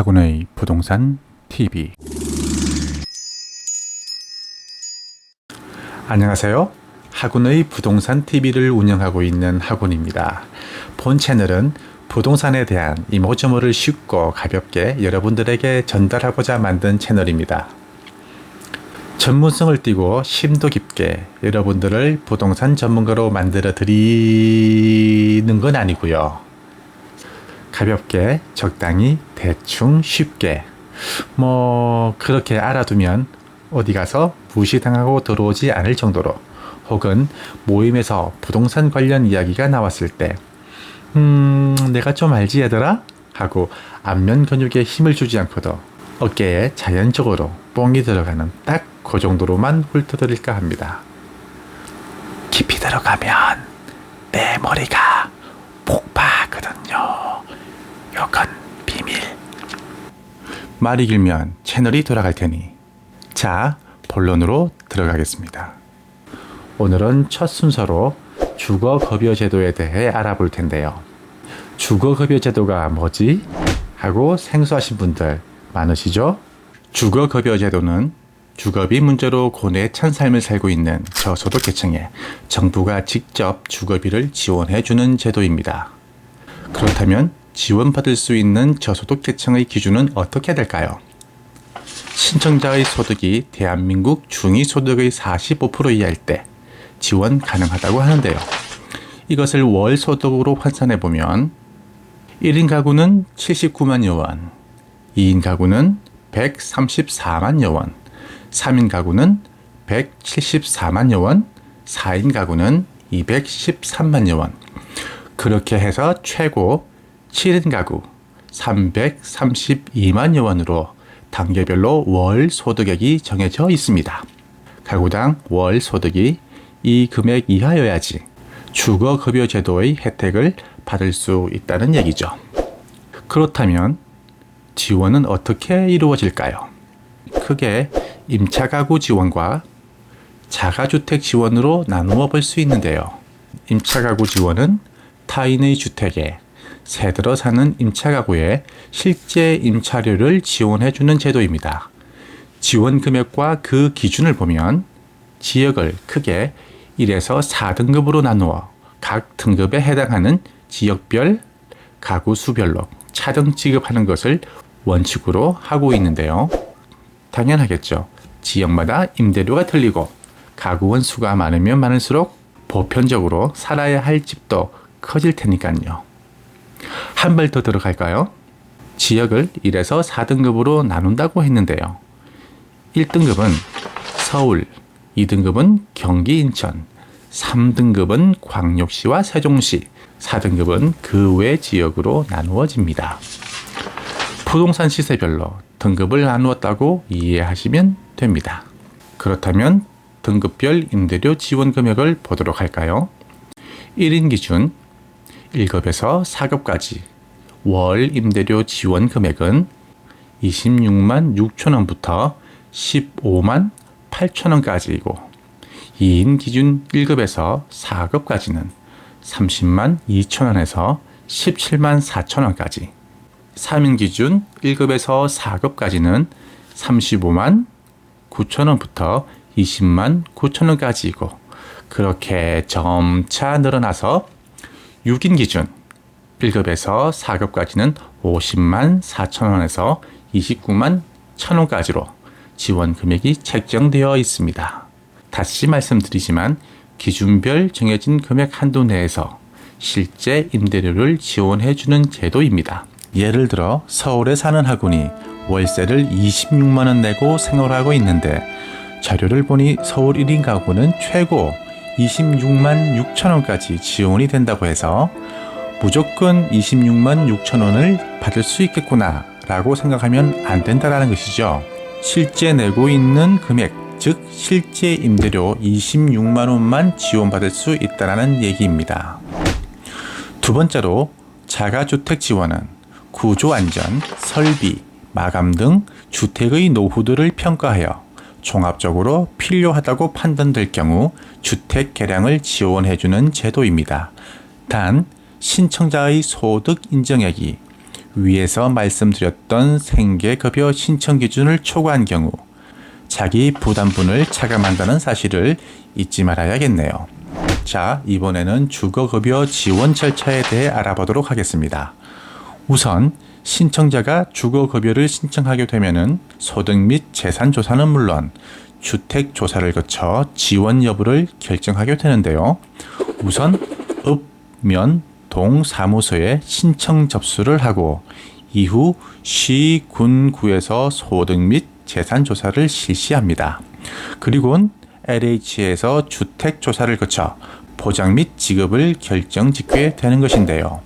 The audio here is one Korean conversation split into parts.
학운의 부동산 TV. 안녕하세요. 학운의 부동산 TV를 운영하고 있는 학운입니다. 본 채널은 부동산에 대한 이모저모를 쉽고 가볍게 여러분들에게 전달하고자 만든 채널입니다. 전문성을 띠고 심도 깊게 여러분들을 부동산 전문가로 만들어 드리는 건 아니고요. 가볍게 적당히 대충 쉽게 그렇게 알아두면 어디 가서 무시당하고 들어오지 않을 정도로, 혹은 모임에서 부동산 관련 이야기가 나왔을 때 내가 좀 알지 얘들아? 하고 안면 근육에 힘을 주지 않고도 어깨에 자연적으로 뽕이 들어가는 딱 그 정도로만 훑어드릴까 합니다. 깊이 들어가면 내 머리가 폭파하거든요. 요건 비밀. 말이 길면 채널이 돌아갈 테니 자, 본론으로 들어가겠습니다. 오늘은 첫 순서로 주거급여제도에 대해 알아볼 텐데요. 주거급여제도가 뭐지? 하고 생소하신 분들 많으시죠? 주거급여제도는 주거비 문제로 고뇌에 찬 삶을 살고 있는 저소득 계층에 정부가 직접 주거비를 지원해주는 제도입니다. 그렇다면 지원받을 수 있는 저소득 계층의 기준은 어떻게 될까요? 신청자의 소득이 대한민국 중위소득의 45% 이하일 때 지원 가능하다고 하는데요. 이것을 월 소득으로 환산해보면 1인 가구는 79만여 원, 2인 가구는 134만여 원, 3인 가구는 174만여 원, 4인 가구는 213만여 원, 그렇게 해서 최고 7인 가구 332만여 원으로 단계별로 월 소득액이 정해져 있습니다. 가구당 월 소득이 이 금액 이하여야지 주거급여제도의 혜택을 받을 수 있다는 얘기죠. 그렇다면 지원은 어떻게 이루어질까요? 크게 임차가구 지원과 자가주택 지원으로 나누어 볼 수 있는데요. 임차가구 지원은 타인의 주택에 새 들어 사는 임차가구에 실제 임차료를 지원해주는 제도입니다. 지원 금액과 그 기준을 보면 지역을 크게 1에서 4등급으로 나누어 각 등급에 해당하는 지역별, 가구 수별로 차등 지급하는 것을 원칙으로 하고 있는데요. 당연하겠죠. 지역마다 임대료가 틀리고 가구원 수가 많으면 많을수록 보편적으로 살아야 할 집도 커질 테니까요. 한 발 더 들어갈까요? 지역을 1에서 4등급으로 나눈다고 했는데요. 1등급은 서울, 2등급은 경기 인천, 3등급은 광역시와 세종시, 4등급은 그 외 지역으로 나누어집니다. 부동산 시세별로 등급을 나누었다고 이해하시면 됩니다. 그렇다면 등급별 임대료 지원 금액을 보도록 할까요? 1인 기준 1급에서 4급까지 월 임대료 지원 금액은 26만 6천 원부터 15만 8천 원까지이고, 2인 기준 1급에서 4급까지는 30만 2천 원에서 17만 4천 원까지, 3인 기준 1급에서 4급까지는 35만 9천 원부터 20만 9천 원까지이고, 그렇게 점차 늘어나서 6인 기준 1급에서 4급까지는 50만 4천 원에서 29만 1천 원까지로 지원 금액이 책정되어 있습니다. 다시 말씀드리지만 기준별 정해진 금액 한도 내에서 실제 임대료를 지원해주는 제도입니다. 예를 들어 서울에 사는 학운이 월세를 26만 원 내고 생활하고 있는데 자료를 보니 서울 1인 가구는 최고 26만 6천 원까지 지원이 된다고 해서 무조건 26만 6천 원을 받을 수 있겠구나 라고 생각하면 안 된다는 것이죠. 실제 내고 있는 금액, 즉 실제 임대료 26만 원만 지원받을 수 있다는 얘기입니다. 두 번째로 자가주택 지원은 구조안전, 설비, 마감 등 주택의 노후도를 평가하여 종합적으로 필요하다고 판단될 경우 주택 개량을 지원해주는 제도입니다. 단 신청자의 소득 인정액이 위에서 말씀드렸던 생계급여 신청 기준을 초과한 경우 자기 부담분을 차감한다는 사실을 잊지 말아야겠네요. 자, 이번에는 주거급여 지원 절차에 대해 알아보도록 하겠습니다. 우선 신청자가 주거급여를 신청하게 되면은 소득 및 재산 조사는 물론 주택 조사를 거쳐 지원 여부를 결정하게 되는데요. 우선 읍, 면, 동 사무소에 신청 접수를 하고 이후 시, 군, 구에서 소득 및 재산 조사를 실시합니다. 그리고는 LH에서 주택 조사를 거쳐 보장 및 지급을 결정 짓게 되는 것인데요.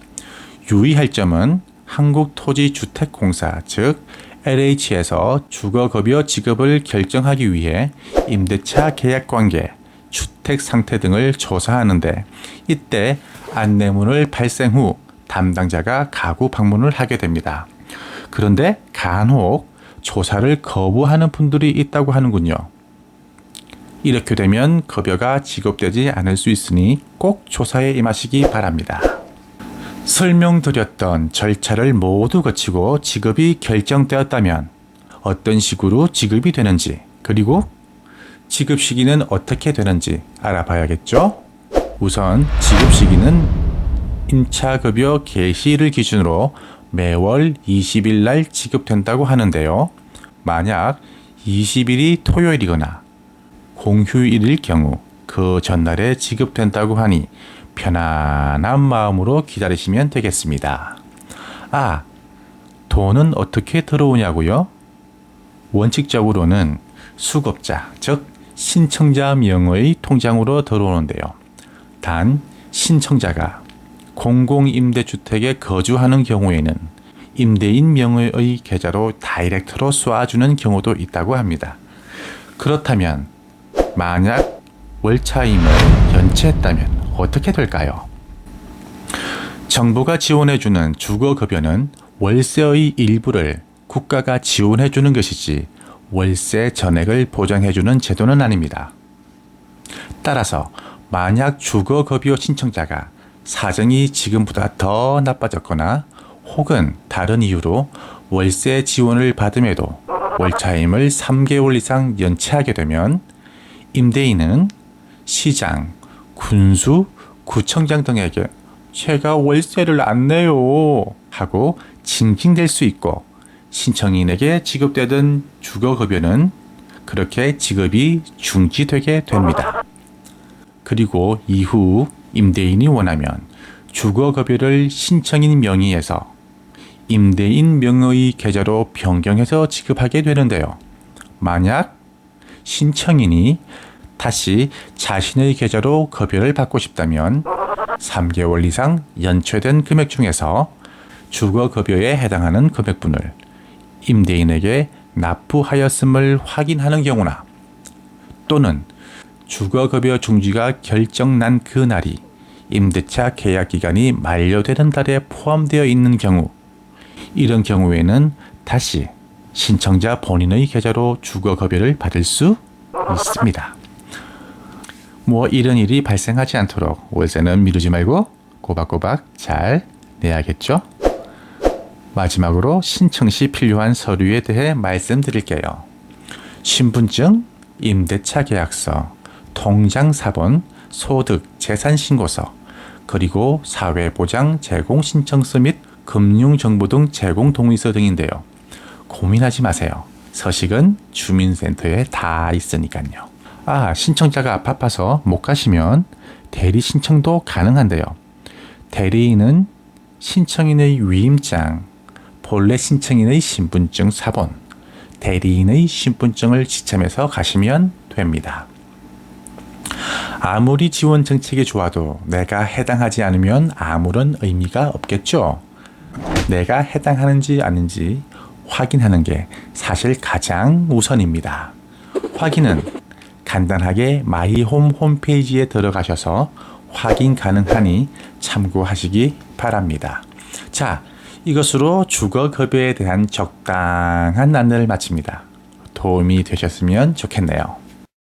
유의할 점은 한국토지주택공사 즉 LH에서 주거급여 지급을 결정하기 위해 임대차 계약관계, 주택 상태 등을 조사하는데 이때 안내문을 발생 후 담당자가 가구 방문을 하게 됩니다. 그런데 간혹 조사를 거부하는 분들이 있다고 하는군요. 이렇게 되면 급여가 지급되지 않을 수 있으니 꼭 조사에 임하시기 바랍니다. 설명드렸던 절차를 모두 거치고 지급이 결정되었다면 어떤 식으로 지급이 되는지 그리고 지급 시기는 어떻게 되는지 알아봐야겠죠? 우선 지급 시기는 임차급여 개시일을 기준으로 매월 20일 날 지급된다고 하는데요. 만약 20일이 토요일이거나 공휴일일 경우 그 전날에 지급된다고 하니 편안한 마음으로 기다리시면 되겠습니다. 아, 돈은 어떻게 들어오냐고요? 원칙적으로는 수급자, 즉 신청자 명의의 통장으로 들어오는데요. 단 신청자가 공공임대주택에 거주하는 경우에는 임대인 명의의 계좌로 다이렉트로 쏴주는 경우도 있다고 합니다. 그렇다면 만약 월차임을 연체했다면 어떻게 될까요? 정부가 지원해주는 주거급여는 월세의 일부를 국가가 지원해주는 것이지 월세 전액을 보장해주는 제도는 아닙니다. 따라서 만약 주거급여 신청자가 사정이 지금보다 더 나빠졌거나 혹은 다른 이유로 월세 지원을 받음에도 월차임을 3개월 이상 연체하게 되면 임대인은 시장, 군수, 구청장 등에게 제가 월세를 안 내요 하고 징징댈 수 있고 신청인에게 지급되던 주거급여는 그렇게 지급이 중지되게 됩니다. 그리고 이후 임대인이 원하면 주거급여를 신청인 명의에서 임대인 명의의 계좌로 변경해서 지급하게 되는데요. 만약 신청인이 다시 자신의 계좌로 급여를 받고 싶다면 3개월 이상 연체된 금액 중에서 주거급여에 해당하는 금액분을 임대인에게 납부하였음을 확인하는 경우나 또는 주거급여 중지가 결정난 그날이 임대차 계약 기간이 만료되는 달에 포함되어 있는 경우 이런 경우에는 다시 신청자 본인의 계좌로 주거급여를 받을 수 있습니다. 이런 일이 발생하지 않도록 월세는 미루지 말고 꼬박꼬박 잘 내야겠죠? 마지막으로 신청 시 필요한 서류에 대해 말씀드릴게요. 신분증, 임대차 계약서, 통장 사본, 소득, 재산 신고서, 그리고 사회보장 제공 신청서 및 금융정보 등 제공 동의서 등인데요. 고민하지 마세요. 서식은 주민센터에 다 있으니까요. 신청자가 바빠서 못 가시면 대리 신청도 가능한데요. 대리인은 신청인의 위임장, 본래 신청인의 신분증 사본, 대리인의 신분증을 지참해서 가시면 됩니다. 아무리 지원 정책이 좋아도 내가 해당하지 않으면 아무런 의미가 없겠죠. 내가 해당하는지 아닌지 확인하는 게 사실 가장 우선입니다. 확인은 간단하게 마이홈 홈페이지에 들어가셔서 확인 가능하니 참고하시기 바랍니다. 자, 이것으로 주거급여에 대한 적당한 안내를 마칩니다. 도움이 되셨으면 좋겠네요.